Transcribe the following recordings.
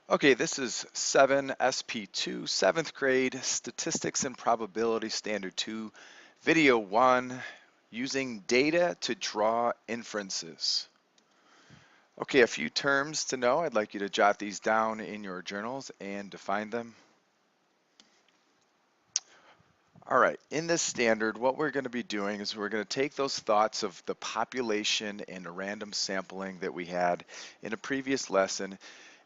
Okay, this is 7SP2, 7th grade, Statistics and Probability Standard 2, Video 1, using data to draw inferences. Okay, a few terms to know. I'd like you to jot these down in your journals and define them. All right, in this standard, what we're going to be doing is we're going to take those thoughts of the population and a random sampling that we had in a previous lesson,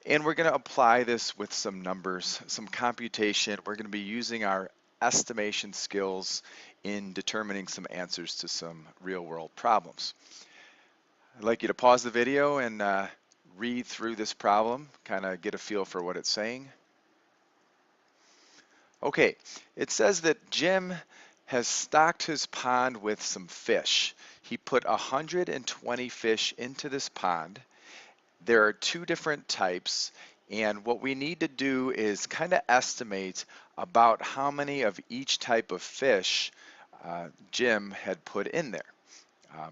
and we're going to apply this with some numbers, some computation. We're going to be using our estimation skills in determining some answers to some real-world problems. I'd like you to pause the video and read through this problem, kind of get a feel for what it's saying. Okay, it says that Jim has stocked his pond with some fish. He put 120 fish into this pond. There are two different types, and what we need to do is kind of estimate about how many of each type of fish Jim had put in there.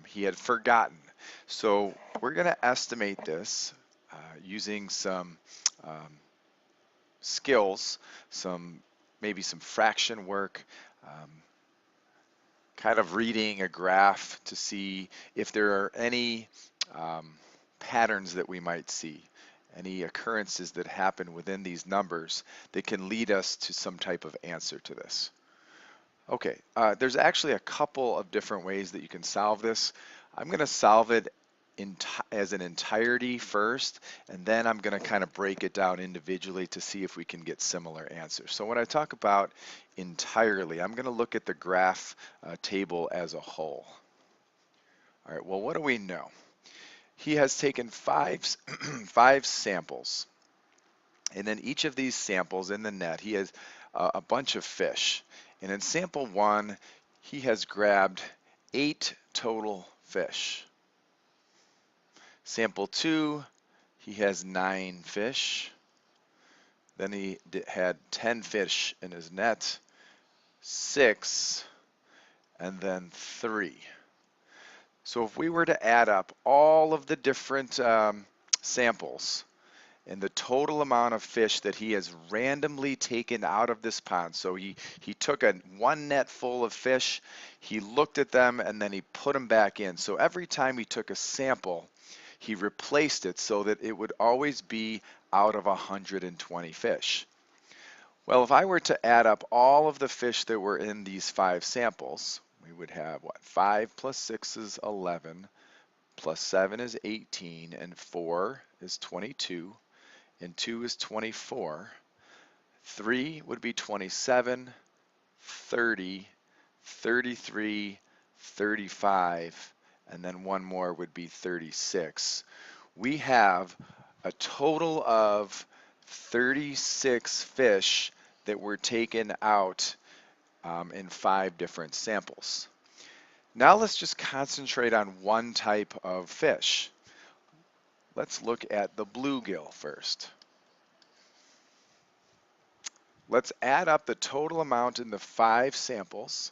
He had forgotten. So we're going to estimate this using some skills, maybe some fraction work, um, kind of reading a graph to see if there are any patterns that we might see, any occurrences that happen within these numbers that can lead us to some type of answer to this. Okay, there's actually a couple of different ways that you can solve this. I'm going to solve it as an entirety first, and then I'm going to kind of break it down individually to see if we can get similar answers. So when I talk about entirely, I'm going to look at the graph table as a whole. All right, well, what do we know? He has taken five samples, and in each of these samples in the net, he has a bunch of fish. And in sample 1, he has grabbed 8 total fish. Sample 2, he has 9 fish. Then he had 10 fish in his net, 6, and then 3. So if we were to add up all of the different samples and the total amount of fish that he has randomly taken out of this pond. So he took one net full of fish, he looked at them, and then he put them back in. So every time he took a sample, he replaced it so that it would always be out of 120 fish. Well, if I were to add up all of the fish that were in these 5 samples, we would have what? 5 plus 6 is 11, plus 7 is 18, and 4 is 22. And 2 is 24. 3 would be 27, 30, 33, 35, and then one more would be 36. We have a total of 36 fish that were taken out in 5 different samples. Now let's just concentrate on one type of fish. Let's look at the bluegill first. Let's add up the total amount in the 5 samples,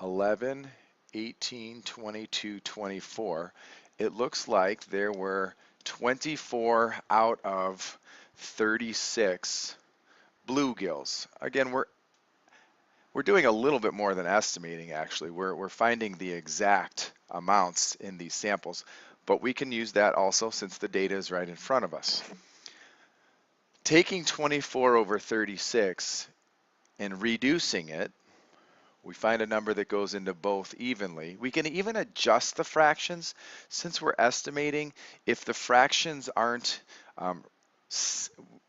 11, 18, 22, 24. It looks like there were 24 out of 36 bluegills. Again, we're doing a little bit more than estimating, actually. We're finding the exact amounts in these samples, but we can use that also since the data is right in front of us. Taking 24 over 36 and reducing it, we find a number that goes into both evenly. We can even adjust the fractions since we're estimating. If the fractions aren't,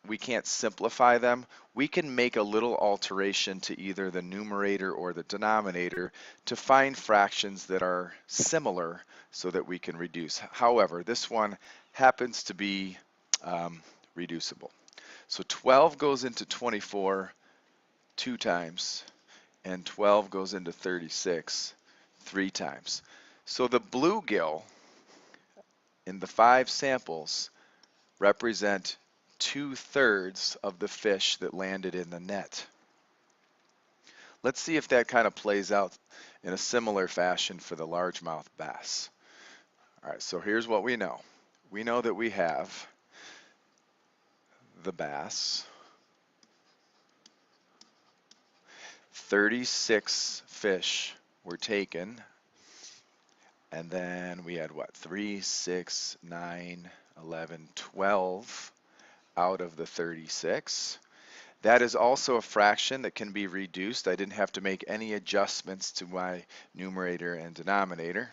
we can't simplify them, we can make a little alteration to either the numerator or the denominator to find fractions that are similar so that we can reduce. However, this one happens to be reducible. So 12 goes into 24 2 times, and 12 goes into 36 3 times. So the bluegill in the 5 samples represent 2/3 of the fish that landed in the net. Let's see if that kind of plays out in a similar fashion for the largemouth bass. All right, so here's what we know. We know that we have the bass. 36 fish were taken. And then we had what? 3, 6, 9, 11, 12 out of the 36. That is also a fraction that can be reduced. I didn't have to make any adjustments to my numerator and denominator.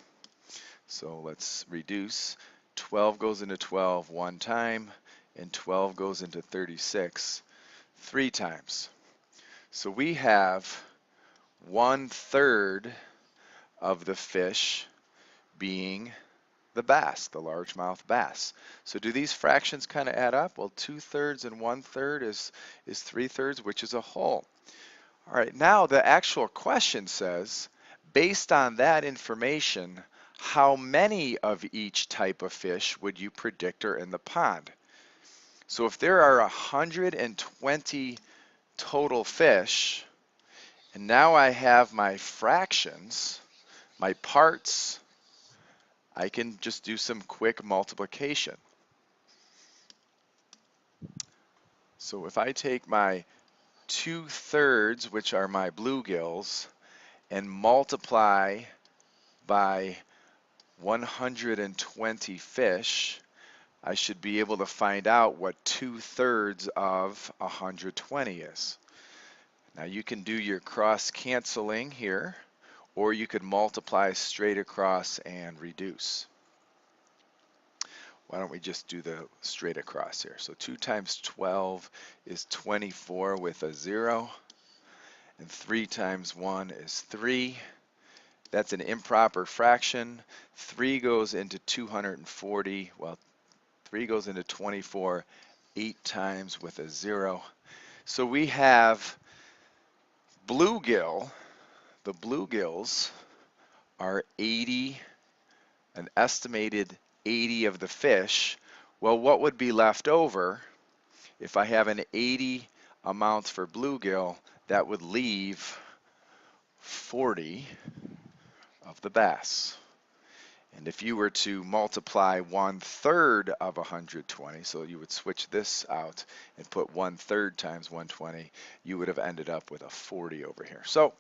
So let's reduce. 12 goes into 12 one time, and 12 goes into 36 3 times. So we have 1/3 of the fish being the bass, the largemouth bass. So do these fractions kind of add up? Well, 2/3 and 1/3 is 3/3, which is a whole. All right, now the actual question says, based on that information, how many of each type of fish would you predict are in the pond? So if there are 120 total fish, and now I have my fractions, my parts, I can just do some quick multiplication. So if I take my 2/3, which are my bluegills, and multiply by 120 fish, I should be able to find out what 2/3 of 120 is. Now you can do your cross canceling here, or you could multiply straight across and reduce. Why don't we just do the straight across here? So 2 times 12 is 24 with a 0, and 3 times 1 is 3. That's an improper fraction. 3 goes into 240. Well, 3 goes into 24 8 times with a 0. So we have bluegill. The bluegills are 80, an estimated 80 of the fish. Well, what would be left over if I have an 80 amount for bluegill? That would leave 40 of the bass. And if you were to multiply 1/3 of 120, so you would switch this out and put 1/3 times 120, you would have ended up with a 40 over here. So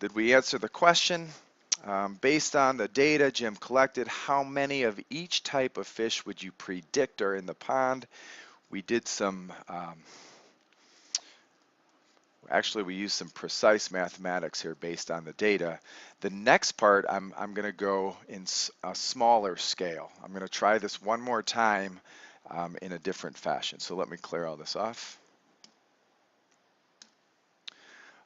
did we answer the question? Based on the data Jim collected, how many of each type of fish would you predict are in the pond? We did some, actually we used some precise mathematics here based on the data. The next part, I'm going to go in a smaller scale. I'm going to try this one more time in a different fashion. So let me clear all this off.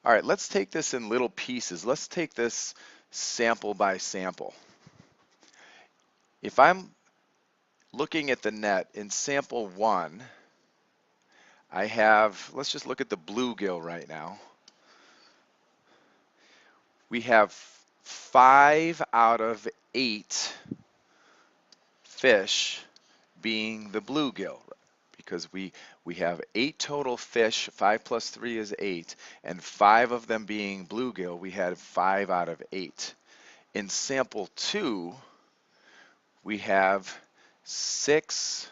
All right, let's take this in little pieces. Let's take this sample by sample. If I'm looking at the net in sample 1, I have, let's just look at the bluegill right now. We have 5 out of 8 fish being the bluegill, because we have 8 total fish. 5 plus 3 is 8, and 5 of them being bluegill. We had 5 out of 8. In sample 2, we have 6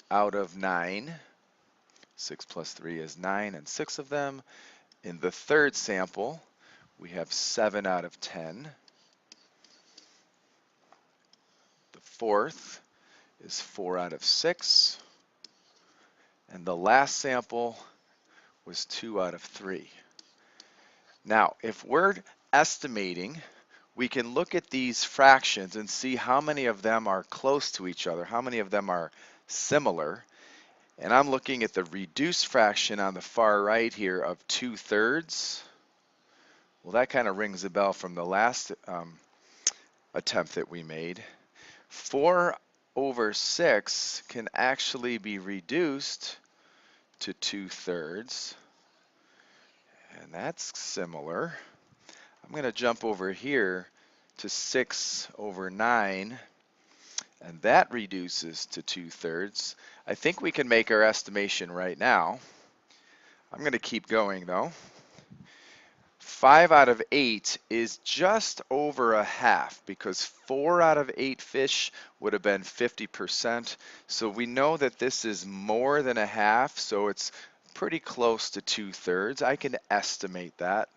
out of 9. 6 plus 3 is 9, and 6 of them. In the third sample, we have 7 out of 10. The fourth is 4 out of 6. And the last sample was 2 out of 3. Now, if we're estimating, we can look at these fractions and see how many of them are close to each other, how many of them are similar. And I'm looking at the reduced fraction on the far right here of 2/3. Well, that kind of rings a bell from the last attempt that we made. 4/6 can actually be reduced to 2/3. And that's similar. I'm going to jump over here to 6/9. And that reduces to 2/3. I think we can make our estimation right now. I'm going to keep going though. 5 out of 8 is just over a half because 4 out of 8 fish would have been 50%. So we know that this is more than a half, so it's pretty close to 2/3. I can estimate that.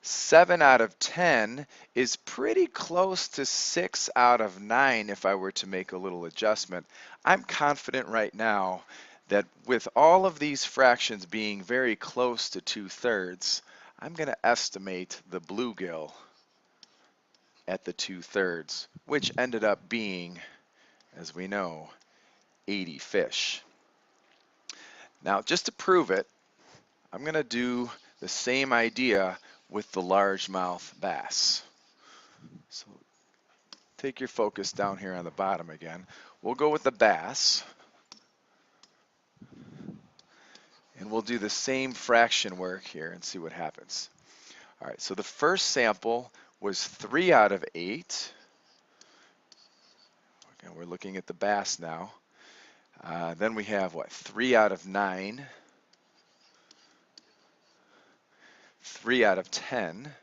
7 out of 10 is pretty close to 6 out of 9 if I were to make a little adjustment. I'm confident right now that with all of these fractions being very close to 2/3, I'm going to estimate the bluegill at the 2/3, which ended up being, as we know, 80 fish. Now, just to prove it, I'm going to do the same idea with the largemouth bass. So take your focus down here on the bottom again. We'll go with the bass, and we'll do the same fraction work here and see what happens. All right, so the first sample was 3 out of 8. Okay, we're looking at the bass now. Then we have, what, 3 out of 9, 3 out of 10,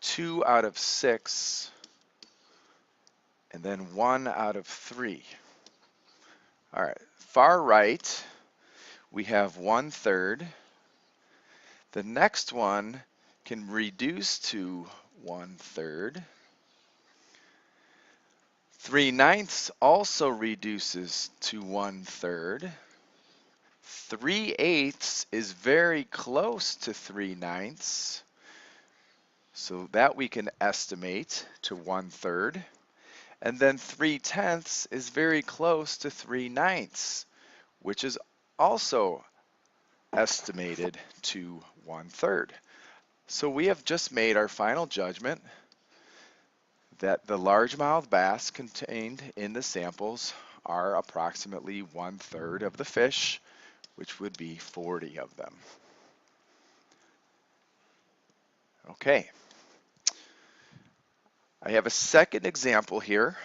2 out of 6, and then 1 out of 3. All right, far right, we have 1/3. The next one can reduce to 1/3. 3/9 also reduces to 1/3. 3/8 is very close to 3/9, so that we can estimate to 1/3. And then 3/10 is very close to 3/9, which is also estimated to 1/3. So we have just made our final judgment that the largemouth bass contained in the samples are approximately 1/3 of the fish, which would be 40 of them. Okay. I have a second example here,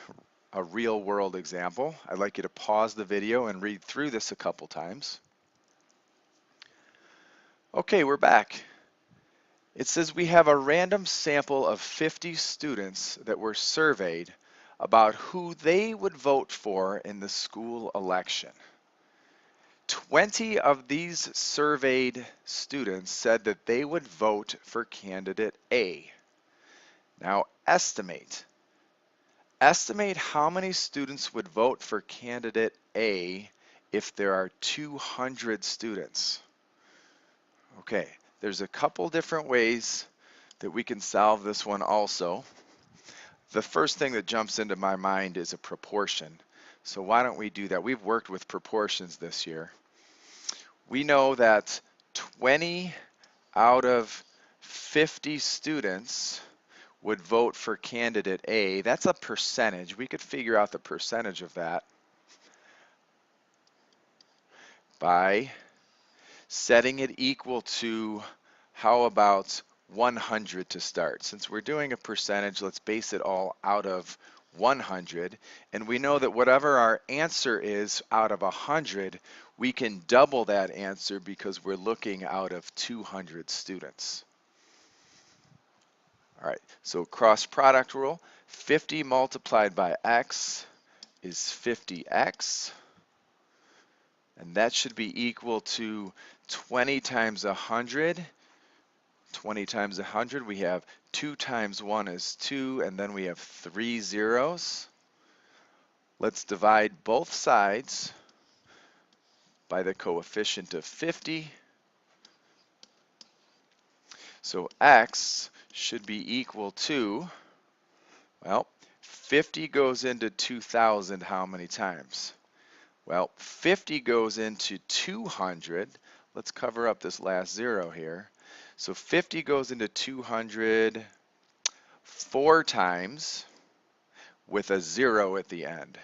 a real world example. I'd like you to pause the video and read through this a couple times. Okay, we're back. It says we have a random sample of 50 students that were surveyed about who they would vote for in the school election. 20 of these surveyed students said that they would vote for candidate A. Now estimate how many students would vote for candidate A if there are 200 students. Okay, there's a couple different ways that we can solve this one also. The first thing that jumps into my mind is a proportion. So why don't we do that? We've worked with proportions this year. We know that 20 out of 50 students would vote for candidate A. That's a percentage. We could figure out the percentage of that by setting it equal to, how about 100 to start? Since we're doing a percentage, let's base it all out of 100. And we know that whatever our answer is out of 100, we can double that answer because we're looking out of 200 students. All right, so cross product rule, 50 multiplied by x is 50x. And that should be equal to 20 times 100. 20 times 100, we have 2 times 1 is 2, and then we have 3 zeros. Let's divide both sides by the coefficient of 50. So x should be equal to, well, 50 goes into 2,000 how many times? Well, 50 goes into 200. Let's cover up this last zero here. So 50 goes into 200 4 times with a 0 at the end.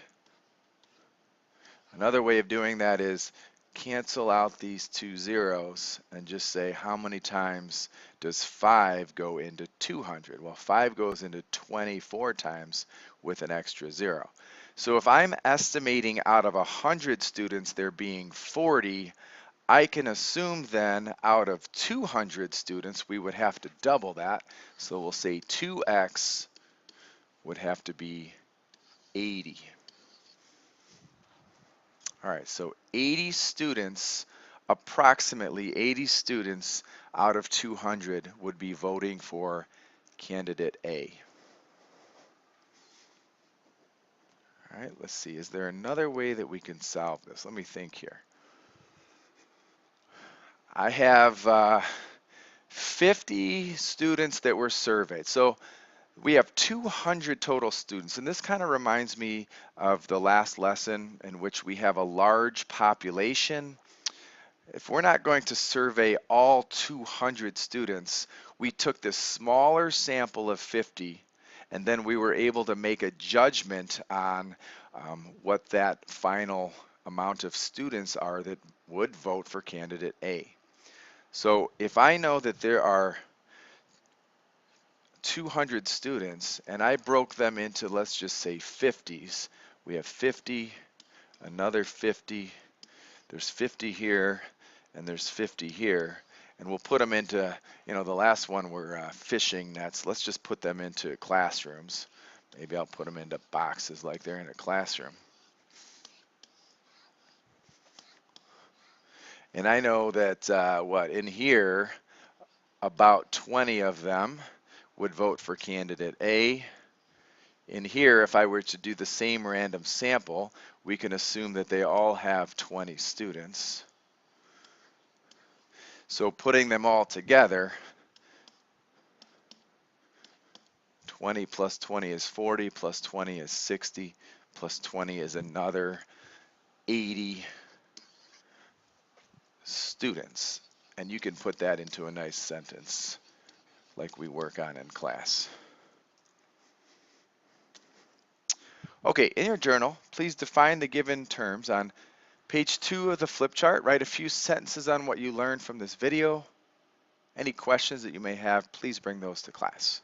Another way of doing that is cancel out these 2 zeros and just say how many times does 5 go into 200? Well, 5 goes into 24 times with an extra 0. So if I'm estimating out of 100 students there being 40, I can assume then out of 200 students, we would have to double that. So we'll say 2x would have to be 80. All right, so 80 students, approximately 80 students out of 200 would be voting for candidate A. All right, let's see. Is there another way that we can solve this? Let me think here. I have 50 students that were surveyed. So we have 200 total students, and this kind of reminds me of the last lesson in which we have a large population. If we're not going to survey all 200 students, we took this smaller sample of 50, and then we were able to make a judgment on what that final amount of students are that would vote for candidate A. So if I know that there are 200 students and I broke them into, let's just say 50s, we have 50, another 50, there's 50 here, and there's 50 here, and we'll put them into, the last one were fishing nets. Let's just put them into classrooms. Maybe I'll put them into boxes like they're in a classroom. And I know that, in here, about 20 of them would vote for candidate A. In here, if I were to do the same random sample, we can assume that they all have 20 students. So putting them all together, 20 plus 20 is 40, plus 20 is 60, plus 20 is another 80 students. And you can put that into a nice sentence like we work on in class. Okay, in your journal, please define the given terms. On page 2 of the flip chart, write a few sentences on what you learned from this video. Any questions that you may have, please bring those to class.